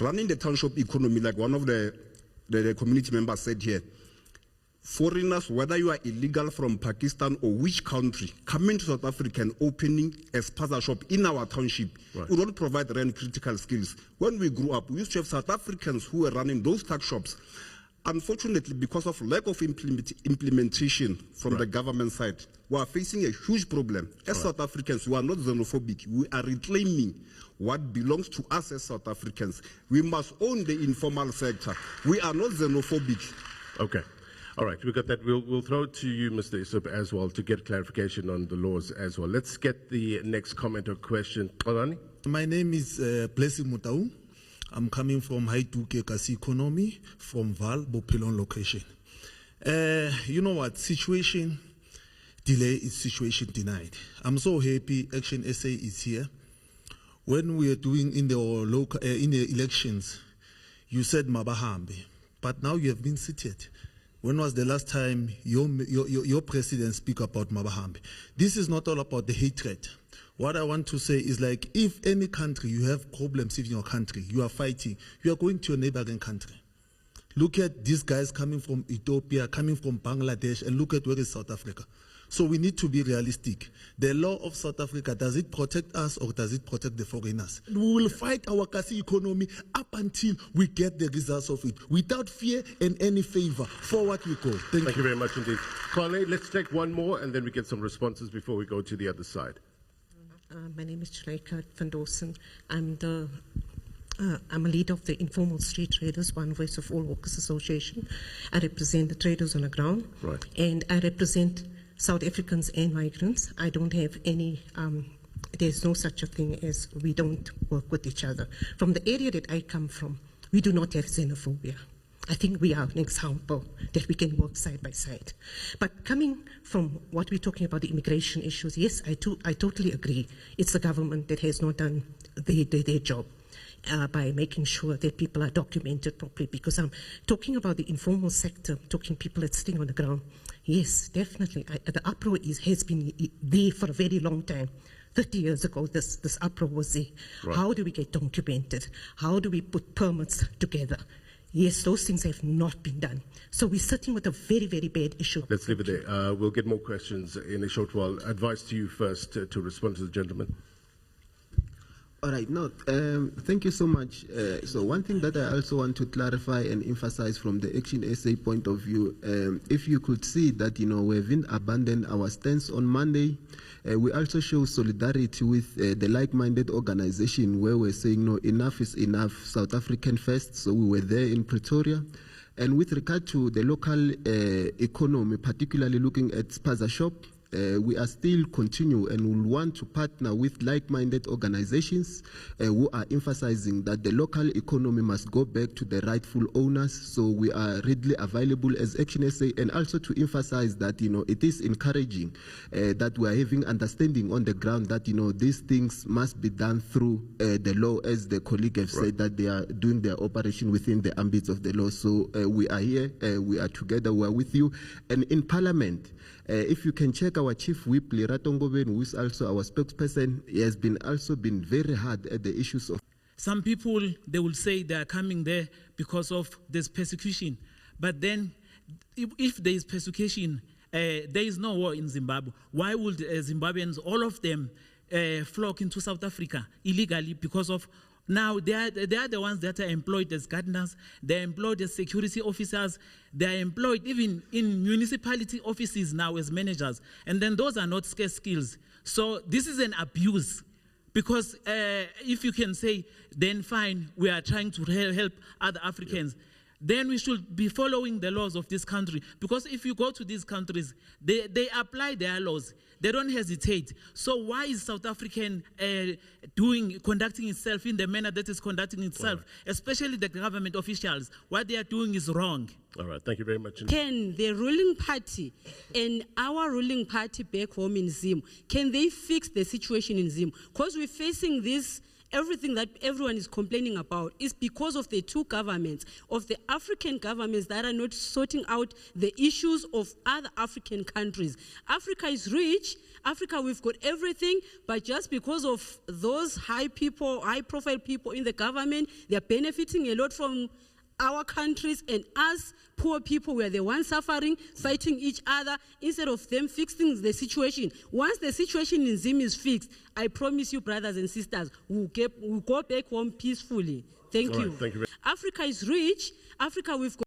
running the township economy, like one of the community members said here, foreigners, whether you are illegal from Pakistan or which country, coming to South Africa and opening a spaza shop in our township, we don't provide rent critical skills. When we grew up, we used to have South Africans who were running those tax shops. Unfortunately, because of lack of implementation from the government side, we are facing a huge problem. As South Africans, we are not xenophobic. We are reclaiming what belongs to us as South Africans. We must own the informal sector. We are not xenophobic. Okay. All right, we got that. We'll throw it to you, Mr. Isup, as well, to get clarification on the laws as well. Let's get the next comment or question. Olani? My name is Blessing Mutau. I'm coming from Haituke Kasi Economy, from Val, Bopelon location. You know what? Situation delay is situation denied. I'm so happy Action SA is here. When we are doing in the local in the elections, you said Mabahambe, but now you have been seated. When was the last time your president speak about Mabahambe? This is not all about the hatred. What I want to say is, like, if any country, you have problems in your country, you are fighting, you are going to your neighboring country. Look at these guys coming from Ethiopia, coming from Bangladesh, and look at where is South Africa. So we need to be realistic. The law of South Africa, does it protect us or does it protect the foreigners? We will fight our Kasi economy up until we get the results of it, without fear and any favor. Forward we go. Thank you very much indeed. Carly, let's take one more and then we get some responses before we go to the other side. My name is Chulaika van Dawson. I'm a leader of the Informal Street Traders, One Voice of All Workers Association. I represent the traders on the ground. Right. And I represent South Africans and migrants. I don't have any, there's no such a thing as we don't work with each other. From the area that I come from, we do not have xenophobia. I think we are an example that we can work side by side. But coming from what we're talking about, the immigration issues, yes, I totally agree. It's the government that has not done their job by making sure that people are documented properly, because I'm talking about the informal sector, talking people that's sitting on the ground. Yes, definitely. The uproar has been there for a very long time. 30 years ago, this uproar was there. Right. How do we get documented? How do we put permits together? Yes, those things have not been done. So we're sitting with a very, very bad issue. Let's leave it there. We'll get more questions in a short while. Advice to you first to respond to the gentleman. All right, no, thank you so much. So one thing that I also want to clarify and emphasize from the Action SA point of view, if you could see that, you know, we haven't abandoned our stance on Monday, we also show solidarity with the like-minded organization where we're saying, no, enough is enough, South African first. So we were there in Pretoria. And with regard to the local economy, particularly looking at Spaza Shop, we are still continue and will want to partner with like-minded organizations who are emphasizing that the local economy must go back to the rightful owners. So we are readily available as Action SA, and also to emphasize that, you know, it is encouraging that we are having understanding on the ground that, you know, these things must be done through the law, as the colleague have said, that they are doing their operation within the ambits of the law. So we are here, we are together, we are with you. And in Parliament, if you can check our Chief Whip, Lerato Ngobeni, who is also our spokesperson, he has been also been very hard at the issues of... Some people, they will say they are coming there because of this persecution. But then, if there is persecution, there is no war in Zimbabwe. Why would Zimbabweans, all of them, flock into South Africa illegally? Because of now they are the ones that are employed as gardeners, they are employed as security officers, they are employed even in municipality offices now as managers, and then those are not scarce skills. So this is an abuse, because if you can say, then fine, we are trying to help other Africans, then we should be following the laws of this country, because if you go to these countries, they apply their laws. They don't hesitate. So why is South African conducting itself in the manner that is conducting itself, especially the government officials? What they are doing is wrong. All right, thank you very much. Can the ruling party and our ruling party back home in Zim, can they fix the situation in Zim? Because we're facing this everything that everyone is complaining about is because of the two governments, of the African governments that are not sorting out the issues of other African countries. Africa is rich. Africa, we've got everything, but just because of those high-profile people in the government, they're benefiting a lot from our countries, and us poor people, we are the ones suffering, fighting each other, instead of them fixing the situation. Once the situation in Zim is fixed, I promise you, brothers and sisters, we'll go back home peacefully. Thank you. Thank you. Africa is rich. Africa, we've got